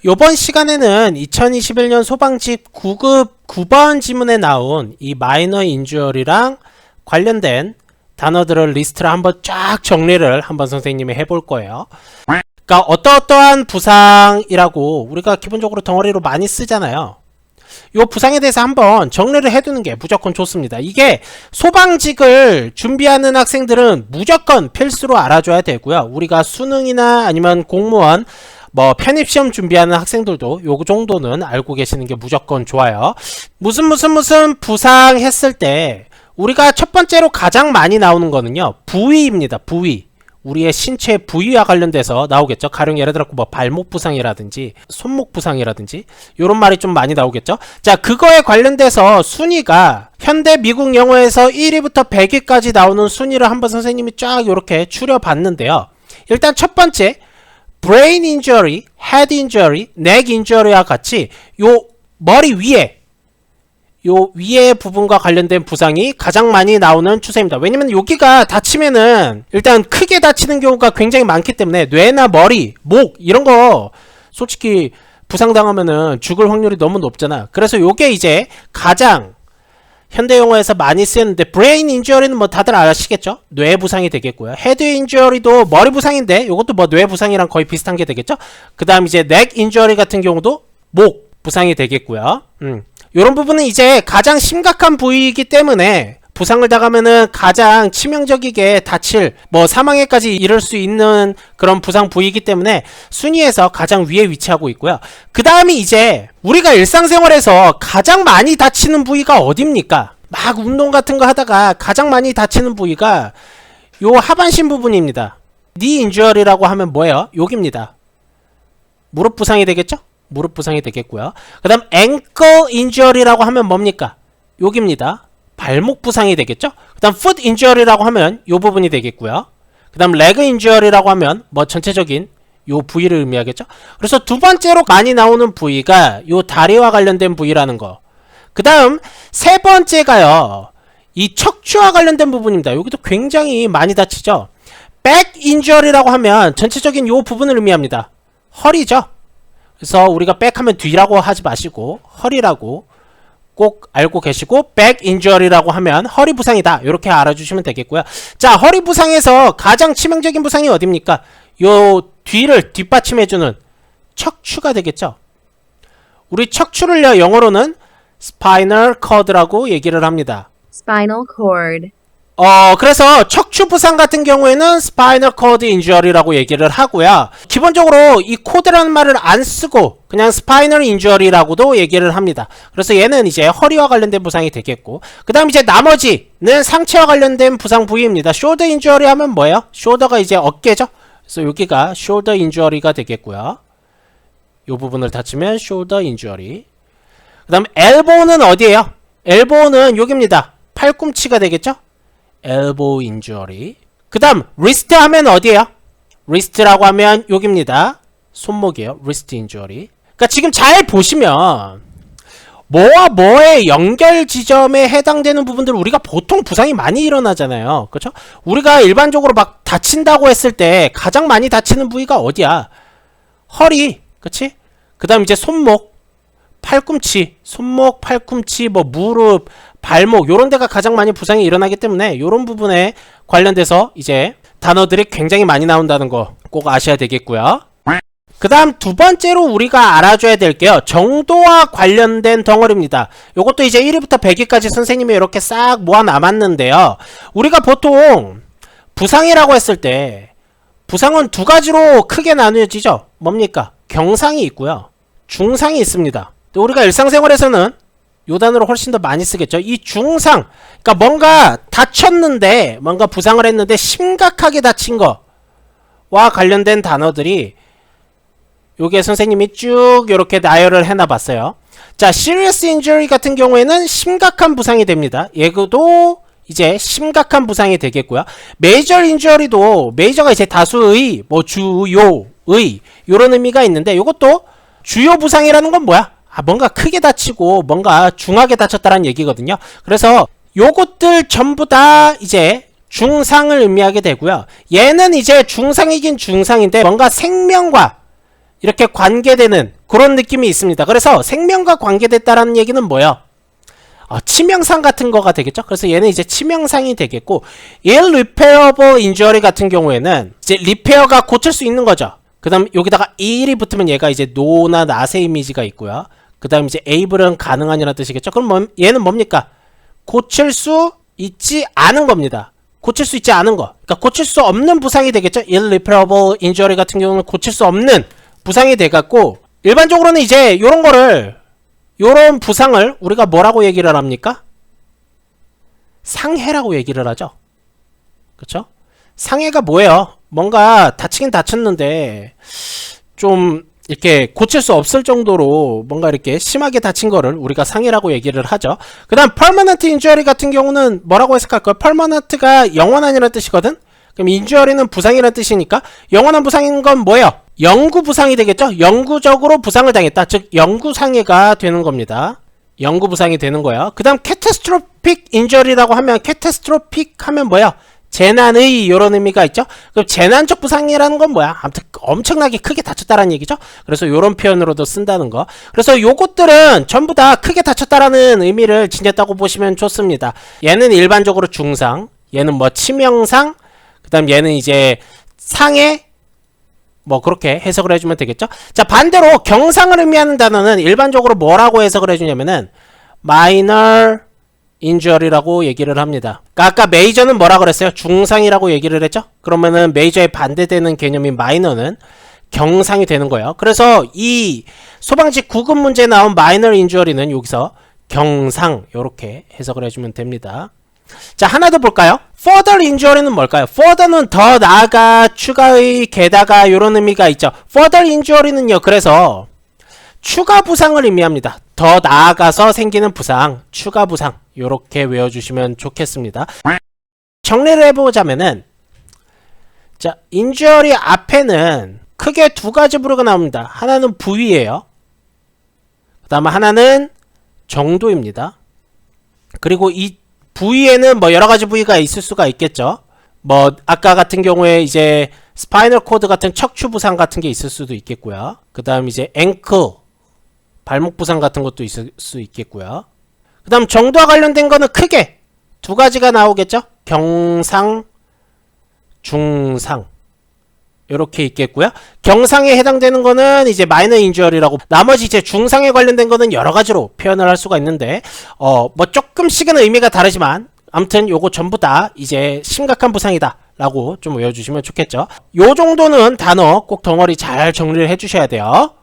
요번 시간에는 2021년 소방직 9급 9번 지문에 나온 이 마이너 인주어리랑 관련된 단어들을 리스트를 한번 쫙 정리를 한번 선생님이 해볼 거예요. 그러니까 어떠한 부상이라고 우리가 기본적으로 덩어리로 많이 쓰잖아요. 요 부상에 대해서 한번 정리를 해두는 게 무조건 좋습니다. 이게 소방직을 준비하는 학생들은 무조건 필수로 알아줘야 되고요. 우리가 수능이나 아니면 공무원 편입시험 준비하는 학생들도 요 정도는 알고 계시는 게 무조건 좋아요. 무슨 부상 했을 때 우리가 첫 번째로 가장 많이 나오는 거는요, 부위입니다. 부위. 우리의 신체 부위와 관련돼서 나오겠죠. 가령 예를 들어 발목 부상이라든지 손목 부상이라든지 요런 말이 좀 많이 나오겠죠. 자, 그거에 관련돼서 순위가 현대 미국 영어에서 1위부터 100위까지 나오는 순위를 한번 선생님이 쫙 요렇게 추려봤는데요. 일단 첫 번째 brain injury, head injury, neck injury와 같이 요 머리 위에 요 위에 부분과 관련된 부상이 가장 많이 나오는 추세입니다. 왜냐면 여기가 다치면은 일단 크게 다치는 경우가 굉장히 많기 때문에 뇌나 머리, 목 이런 거 솔직히 부상당하면은 죽을 확률이 너무 높잖아. 그래서 요게 이제 가장 현대 용어에서 많이 쓰였는데 브레인 인주어리는 다들 아시겠죠? 뇌 부상이 되겠고요. 헤드 인주어리도 머리 부상인데 요것도 뇌 부상이랑 거의 비슷한 게 되겠죠? 그 다음 이제 넥 인주어리 같은 경우도 목 부상이 되겠고요. 요런 부분은 이제 가장 심각한 부위이기 때문에 부상을 당하면은 가장 치명적이게 다칠 사망에까지 이를 수 있는 그런 부상 부위이기 때문에 순위에서 가장 위에 위치하고 있고요. 그 다음이 이제 우리가 일상생활에서 가장 많이 다치는 부위가 어딥니까? 막 운동 같은 거 하다가 가장 많이 다치는 부위가 요 하반신 부분입니다. 니 인주어리라고 하면 뭐예요? 여기입니다. 무릎 부상이 되겠죠? 무릎 부상이 되겠고요. 그 다음 앵클 인주어리라고 하면 뭡니까? 여기입니다. 발목 부상이 되겠죠? 그 다음 foot injury라고 하면 요 부분이 되겠고요. 그 다음 leg injury라고 하면 전체적인 요 부위를 의미하겠죠? 그래서 두 번째로 많이 나오는 부위가 요 다리와 관련된 부위라는 거. 그 다음 세 번째가요, 이 척추와 관련된 부분입니다. 여기도 굉장히 많이 다치죠? back injury라고 하면 전체적인 요 부분을 의미합니다. 허리죠? 그래서 우리가 back 하면 뒤라고 하지 마시고 허리라고 꼭 알고 계시고 back injury라고 하면 허리 부상이다. 이렇게 알아주시면 되겠고요. 자, 허리 부상에서 가장 치명적인 부상이 어딥니까? 요 뒤를 뒷받침해주는 척추가 되겠죠. 우리 척추를요, 영어로는 spinal cord라고 얘기를 합니다. Spinal cord. 그래서 척추 부상 같은 경우에는 spinal cord injury라고 얘기를 하고요. 기본적으로 이 코드라는 말을 안 쓰고 그냥 spinal injury라고도 얘기를 합니다. 그래서 얘는 이제 허리와 관련된 부상이 되겠고, 그 다음 이제 나머지는 상체와 관련된 부상 부위입니다. shoulder injury 하면 뭐예요? shoulder가 이제 어깨죠? 그래서 여기가 shoulder injury가 되겠고요. 이 부분을 다치면 shoulder injury. 그 다음 elbow는 어디예요? elbow는 여기입니다. 팔꿈치가 되겠죠? elbow injury. 그 다음 wrist 하면 어디예요? wrist라고 하면 여기입니다. 손목이에요. wrist injury. 그러니까 지금 잘 보시면 뭐와 뭐의 연결 지점에 해당되는 부분들 우리가 보통 부상이 많이 일어나잖아요. 그렇죠? 우리가 일반적으로 막 다친다고 했을 때 가장 많이 다치는 부위가 어디야? 허리. 그치? 그 다음 이제 손목, 팔꿈치, 손목, 팔꿈치, 무릎, 발목 요런 데가 가장 많이 부상이 일어나기 때문에 요런 부분에 관련돼서 이제 단어들이 굉장히 많이 나온다는 거 꼭 아셔야 되겠고요. 그 다음 두 번째로 우리가 알아줘야 될게요. 정도와 관련된 덩어리입니다. 요것도 이제 1위부터 100위까지 선생님이 이렇게 싹 모아 남았는데요. 우리가 보통 부상이라고 했을 때 부상은 두 가지로 크게 나누어지죠. 뭡니까? 경상이 있고요. 중상이 있습니다. 우리가 일상생활에서는 요 단어를 훨씬 더 많이 쓰겠죠. 이 중상, 그러니까 뭔가 다쳤는데, 뭔가 부상을 했는데 심각하게 다친 거와 관련된 단어들이 요게 선생님이 쭉 요렇게 나열을 해놔봤어요. 자, serious injury 같은 경우에는 심각한 부상이 됩니다. 얘도 이제 심각한 부상이 되겠고요. major injury도 major가 이제 다수의, 주요의 요런 의미가 있는데 요것도 주요 부상이라는 건 뭐야? 뭔가 크게 다치고 뭔가 중하게 다쳤다는 얘기거든요. 그래서 요것들 전부 다 이제 중상을 의미하게 되고요. 얘는 이제 중상이긴 중상인데 뭔가 생명과 이렇게 관계되는 그런 느낌이 있습니다. 그래서 생명과 관계됐다라는 얘기는 뭐예요? 치명상 같은 거가 되겠죠. 그래서 얘는 이제 치명상이 되겠고, irreparable injury 같은 경우에는 이제 리페어가 고칠 수 있는 거죠. 그 다음 여기다가 일이 붙으면 얘가 이제 no나 not의 이미지가 있고요. 그 다음 이제 able은 가능한이라는 뜻이겠죠. 그럼 얘는 뭡니까? 고칠 수 있지 않은 겁니다. 고칠 수 있지 않은 거. 그러니까 고칠 수 없는 부상이 되겠죠. irreparable injury 같은 경우는 고칠 수 없는 부상이 돼갖고, 일반적으로는 이제 요런 부상을 우리가 뭐라고 얘기를 합니까? 상해라고 얘기를 하죠. 그쵸? 상해가 뭐예요? 뭔가 다치긴 다쳤는데 좀 이렇게 고칠 수 없을 정도로 뭔가 이렇게 심하게 다친 거를 우리가 상해라고 얘기를 하죠. 그 다음 permanent injury 같은 경우는 뭐라고 해석할까요? permanent가 영원한이라는 뜻이거든? 그럼 injury는 부상이라는 뜻이니까 영원한 부상인 건 뭐예요? 영구 부상이 되겠죠? 영구적으로 부상을 당했다. 즉 영구 상해가 되는 겁니다. 영구 부상이 되는 거예요. 그 다음 catastrophic injury라고 하면 catastrophic 하면 뭐야? 재난의 이런 의미가 있죠. 그럼 재난적 부상이라는 건 뭐야? 아무튼 엄청나게 크게 다쳤다라는 얘기죠. 그래서 이런 표현으로도 쓴다는 거. 그래서 요것들은 전부 다 크게 다쳤다라는 의미를 지녔다고 보시면 좋습니다. 얘는 일반적으로 중상, 얘는 뭐 치명상, 그 다음 얘는 이제 상해, 뭐 그렇게 해석을 해주면 되겠죠. 자, 반대로 경상을 의미하는 단어는 일반적으로 뭐라고 해석을 해주냐면은 minor injury라고 얘기를 합니다. 그러니까 아까 메이저는 뭐라 그랬어요? 중상이라고 얘기를 했죠. 그러면은 메이저에 반대되는 개념인 마이너는 경상이 되는 거예요. 그래서 이 소방직 구급 문제에 나온 minor injury는 여기서 경상, 요렇게 해석을 해주면 됩니다. 자, 하나 더 볼까요? further injury는 뭘까요? further는 더 나아가, 추가의, 게다가 이런 의미가 있죠. further injury는요, 그래서 추가 부상을 의미합니다. 더 나아가서 생기는 부상, 추가 부상, 요렇게 외워주시면 좋겠습니다. 정리를 해보자면은, 자, injury 앞에는 크게 두 가지 부류가 나옵니다. 하나는 부위예요. 그 다음에 하나는 정도입니다. 그리고 이 부위에는 뭐 여러가지 부위가 있을 수가 있겠죠. 뭐 아까 같은 경우에 이제 스파이널 코드 같은 척추 부상 같은 게 있을 수도 있겠고요. 그 다음 이제 앵클, 발목 부상 같은 것도 있을 수 있겠고요. 그 다음 정도와 관련된 거는 크게 두 가지가 나오겠죠. 경상, 중상, 이렇게 있겠고요. 경상에 해당되는 거는 이제 마이너 인주어리라고, 나머지 이제 중상에 관련된 거는 여러 가지로 표현을 할 수가 있는데 뭐 조금씩은 의미가 다르지만 아무튼 요거 전부 다 이제 심각한 부상이다 라고 좀 외워주시면 좋겠죠. 요 정도는 단어 꼭 덩어리 잘 정리를 해주셔야 돼요.